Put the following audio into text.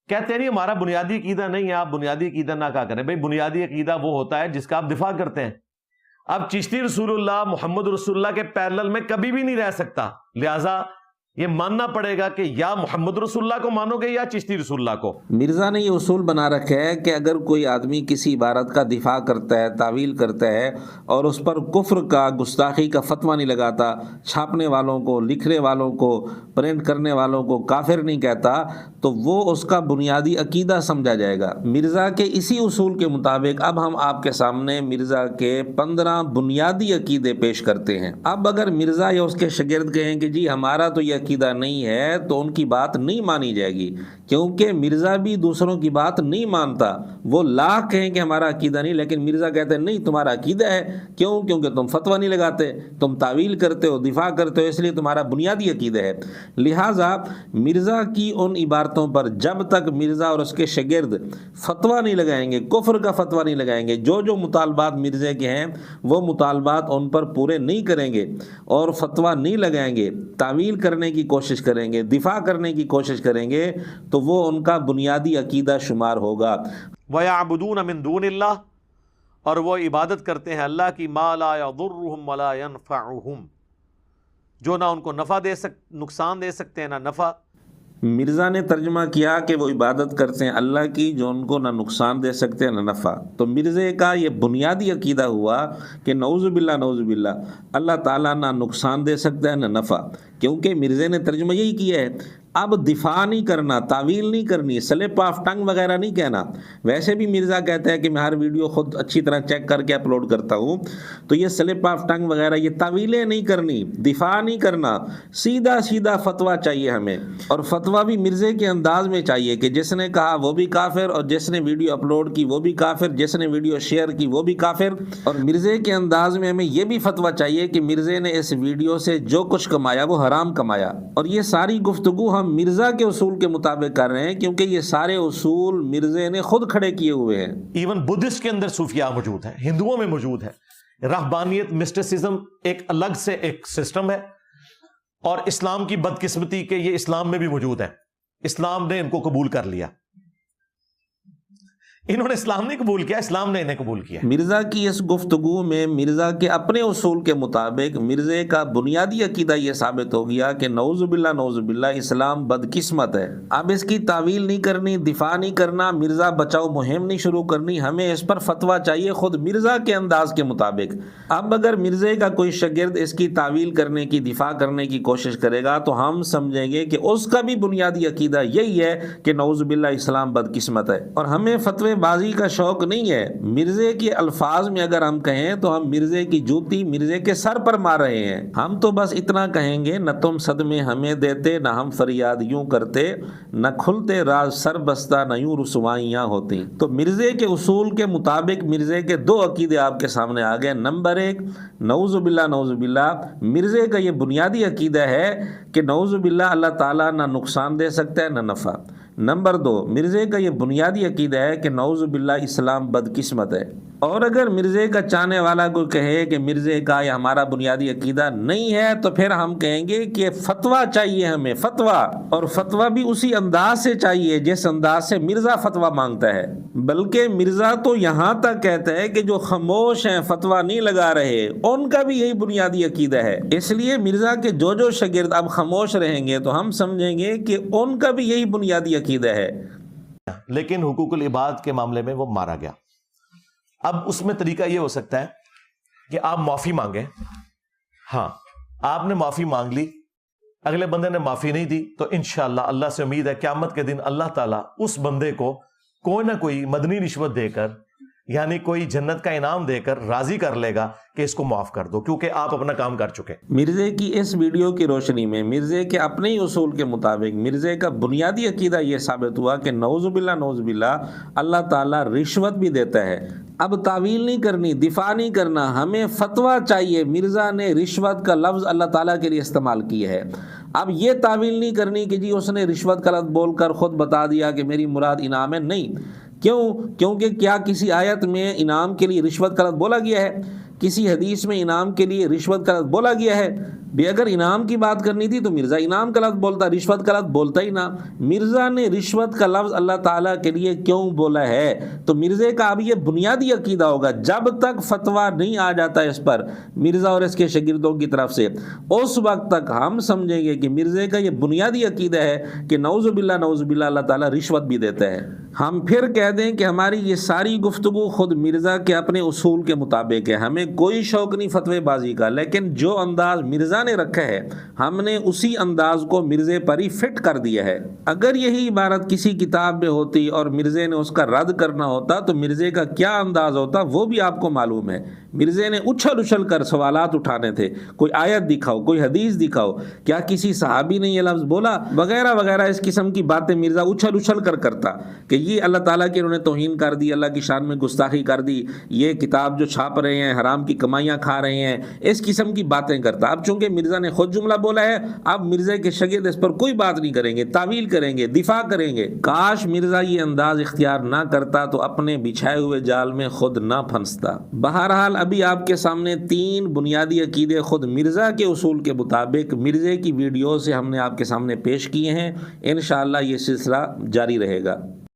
کہتے ہیں نہیں ہمارا بنیادی عقیدہ نہیں ہے، آپ بنیادی عقیدہ نہ کہا کریں. بھائی بنیادی عقیدہ وہ ہوتا ہے جس کا آپ دفاع کرتے ہیں. اب چشتی رسول اللہ محمد رسول اللہ کے پیرلل میں کبھی بھی نہیں رہ سکتا، لہٰذا یہ ماننا پڑے گا کہ یا محمد رسول اللہ کو مانو گے یا چشتی رسول اللہ کو. مرزا نے یہ اصول بنا رکھا ہے کہ اگر کوئی آدمی کسی عبارت کا دفاع کرتا ہے، تعویل کرتا ہے اور اس پر کفر کا، گستاخی کا فتویٰ نہیں لگاتا، چھاپنے والوں کو، لکھنے والوں کو، پرنٹ کرنے والوں کو کافر نہیں کہتا، تو وہ اس کا بنیادی عقیدہ سمجھا جائے گا. مرزا کے اسی اصول کے مطابق اب ہم آپ کے سامنے مرزا کے 15 بنیادی عقیدے پیش کرتے ہیں. اب اگر مرزا یا اس کے شاگرد کہیں کہ جی ہمارا تو یہ عقیدہ نہیں ہے، تو ان کی بات نہیں مانی جائے گی، کیونکہ مرزا بھی دوسروں کی بات نہیں مانتا. وہ لاکھ کہیں کہ ہمارا عقیدہ نہیں، لیکن مرزا کہتے ہیں نہیں تمہارا عقیدہ ہے. کیوں؟ کیونکہ تم فتویٰ نہیں لگاتے، تم تعویل کرتے ہو، دفاع کرتے ہو، اس لیے تمہارا بنیادی عقیدہ ہے. لہٰذا مرزا کی ان عبارتوں پر جب تک مرزا اور اس کے شاگرد فتویٰ نہیں لگائیں گے، کفر کا فتویٰ نہیں لگائیں گے، جو جو مطالبات مرزا کے ہیں وہ مطالبات ان پر پورے نہیں کریں گے اور فتویٰ نہیں لگائیں گے، تعویل کرنے کی کوشش کریں گے، دفاع کرنے کی کوشش کریں گے، تو وہ ان کا بنیادی عقیدہ شمار ہوگا. وَيَعْبُدُونَ مِن دُونِ اللَّهِ، اور وہ عبادت کرتے ہیں اللہ کی، مَا لَا يَضُرُّهُمْ وَلَا يَنْفَعُهُمْ، جو نہ ان کو نفع نقصان دے سکتے ہیں نہ نفع. مرزا نے ترجمہ کیا کہ وہ عبادت کرتے ہیں اللہ کی جو ان کو نہ نقصان دے سکتے ہیں نہ نفع. تو مرزے کا یہ بنیادی عقیدہ ہوا کہ نعوذ باللہ اللہ تعالیٰ نہ نقصان دے سکتا ہے نہ نفع، کیونکہ مرزے نے ترجمہ یہی کیا ہے. اب دفاع نہیں کرنا، تعویل نہیں کرنی، سلپ آف ٹنگ وغیرہ نہیں کہنا. ویسے بھی مرزا کہتا ہے کہ میں ہر ویڈیو خود اچھی طرح چیک کر کے اپلوڈ کرتا ہوں، تو یہ سلپ آف ٹنگ وغیرہ، یہ تعویلیں نہیں کرنی، دفاع نہیں کرنا، سیدھا سیدھا فتویٰ چاہیے ہمیں. اور فتویٰ بھی مرزے کے انداز میں چاہیے کہ جس نے کہا وہ بھی کافر، اور جس نے ویڈیو اپلوڈ کی وہ بھی کافر، جس نے ویڈیو شیئر کی وہ بھی کافر. اور مرزے کے انداز میں ہمیں یہ بھی فتویٰ چاہیے کہ مرزے نے اس ویڈیو سے جو کچھ کمایا وہ حرام کمایا. اور یہ ساری گفتگو ہم مرزا کے اصول کے مطابق کر رہے ہیں، کیونکہ یہ سارے اصول مرزے نے خود کھڑے کیے ہوئے ہیں. ایون بدھسٹ کے اندر صوفیاء موجود ہے، ہندوؤں میں موجود ہے. رہبانیت، مسٹسزم ایک الگ سے ایک سسٹم ہے، اور اسلام کی بدقسمتی کہ یہ اسلام میں بھی موجود ہے. اسلام نے ان کو قبول کر لیا، انہوں نے اسلام نہیں قبول کیا، اسلام نے انہیں قبول کیا. مرزا کی اس گفتگو میں مرزا کے اپنے اصول کے مطابق مرزے کا بنیادی عقیدہ یہ ثابت ہو گیا کہ نعوذ باللہ اسلام بدقسمت ہے. اب اس کی تعویل نہیں کرنی، دفاع نہیں کرنا، مرزا بچاؤ مہم نہیں شروع کرنی، ہمیں اس پر فتویٰ چاہیے خود مرزا کے انداز کے مطابق. اب اگر مرزے کا کوئی شاگرد اس کی تعویل کرنے کی، دفاع کرنے کی کوشش کرے گا تو ہم سمجھیں گے کہ اس کا بھی بنیادی عقیدہ یہی ہے کہ نعوذ باللہ اسلام بدقسمت ہے. اور ہمیں فتوے بازی کا شوق نہیں ہے. مرزے کے الفاظ میں اگر ہم کہیں تو ہم مرزے کی جوتی مرزے کے سر پر مار رہے ہیں. ہم تو بس اتنا کہیں گے، نہ تم صدمے ہمیں دیتے، نہ ہم فریاد یوں کرتے، نہ کھلتے راز سر بستہ، نہ یوں رسوائیاں ہوتی. تو مرزے کے اصول کے مطابق مرزے کے دو عقیدے آپ کے سامنے آ گئے. نمبر 1، نعوذ باللہ مرزے کا یہ بنیادی عقیدہ ہے کہ نعوذ باللہ اللہ تعالیٰ نہ نقصان دے سکتا ہے نہ نفع. نمبر 2، مرزے کا یہ بنیادی عقیدہ ہے کہ نعوذ باللہ اسلام بدقسمت ہے. اور اگر مرزے کا چاہنے والا کوئی کہے کہ مرزے کا یہ ہمارا بنیادی عقیدہ نہیں ہے، تو پھر ہم کہیں گے کہ فتویٰ چاہیے ہمیں، فتویٰ. اور فتویٰ بھی اسی انداز سے چاہیے جس انداز سے مرزا فتویٰ مانگتا ہے. بلکہ مرزا تو یہاں تک کہتا ہے کہ جو خاموش ہیں، فتویٰ نہیں لگا رہے، ان کا بھی یہی بنیادی عقیدہ ہے. اس لیے مرزا کے جو شاگرد اب خاموش رہیں گے تو ہم سمجھیں گے کہ ان کا بھی یہی بنیادی عقیدہ ہے. لیکن حقوق العباد کے معاملے میں وہ مارا گیا. اب اس میں طریقہ یہ ہو سکتا ہے کہ آپ معافی مانگیں. ہاں، آپ نے معافی مانگ لی، اگلے بندے نے معافی نہیں دی، تو انشاءاللہ اللہ سے امید ہے قیامت کے دن اللہ تعالیٰ اس بندے کو کوئی نہ کوئی مدنی رشوت دے کر، یعنی کوئی جنت کا انعام دے کر راضی کر لے گا کہ اس کو معاف کر دو، کیونکہ آپ اپنا کام کر چکے. مرزے کی اس ویڈیو کی روشنی میں مرزے کے اپنے ہی اصول کے مطابق مرزے کا بنیادی عقیدہ یہ ثابت ہوا کہ نعوذ باللہ اللہ تعالیٰ رشوت بھی دیتا ہے. اب تعویل نہیں کرنی، دفاع نہیں کرنا، ہمیں فتویٰ چاہیے. مرزا نے رشوت کا لفظ اللہ تعالیٰ کے لیے استعمال کیا ہے. اب یہ تعویل نہیں کرنی کہ جی اس نے رشوت کا لفظ بول کر خود بتا دیا کہ میری مراد انعام ہے. نہیں. کیونکہ کیا کسی آیت میں انعام کے لیے رشوت کا لفظ بولا گیا ہے؟ کسی حدیث میں انعام کے لیے رشوت کا لفظ بولا گیا ہے؟ بھی اگر انعام کی بات کرنی تھی تو مرزا انعام کا لفظ بولتا، رشوت کا لفظ بولتا ہی نہ۔ مرزا نے رشوت کا لفظ اللہ تعالیٰ کے لیے کیوں بولا ہے؟ تو مرزے کا اب یہ بنیادی عقیدہ ہوگا، جب تک فتویٰ نہیں آ جاتا اس پر مرزا اور اس کے شاگردوں کی طرف سے، اس وقت تک ہم سمجھیں گے کہ مرزے کا یہ بنیادی عقیدہ ہے کہ نعوذ باللہ اللہ تعالیٰ رشوت بھی دیتا ہے۔ ہم پھر کہہ دیں کہ ہماری یہ ساری گفتگو خود مرزا کے اپنے اصول کے مطابق ہے، ہمیں کوئی شوق نہیں فتوی بازی کا، لیکن جو انداز مرزا نے رکھا ہے ہم نے اسی انداز کو مرزے پر ہی فٹ کر دیا ہے۔ اگر یہی عبارت کسی کتاب میں ہوتی اور مرزے نے اس کا رد کرنا ہوتا تو مرزے کا کیا انداز ہوتا وہ بھی آپ کو معلوم ہے۔ مرزے نے اچھل اچھل کر سوالات اٹھانے تھے، کوئی آیت دکھاؤ، کوئی حدیث دکھاؤ، کیا کسی صحابی نے یہ لفظ بولا، وغیرہ وغیرہ، اس قسم کی باتیں مرزا اچھل اچھل کر کرتا کہ یہ اللہ تعالیٰ کی انہوں نے توہین کر دی، اللہ کی شان میں گستاخی کر دی، یہ کتاب جو چھاپ رہے ہیں حرام کی کمائیاں کھا رہے ہیں، اس قسم کی باتیں کرتا۔ اب چونکہ مرزا نے خود جملہ بولا ہے، اب مرزا کے شاگرد اس پر کوئی بات نہیں کریں گے، تعویل کریں گے، دفاع کریں گے۔ کاش مرزا یہ انداز اختیار نہ کرتا تو اپنے بچھائے ہوئے جال میں خود نہ پھنستا۔ بہرحال ابھی آپ کے سامنے 3 بنیادی عقیدے خود مرزا کے اصول کے مطابق مرزے کی ویڈیو سے ہم نے آپ کے سامنے پیش کیے ہیں، انشاءاللہ یہ سلسلہ جاری رہے گا۔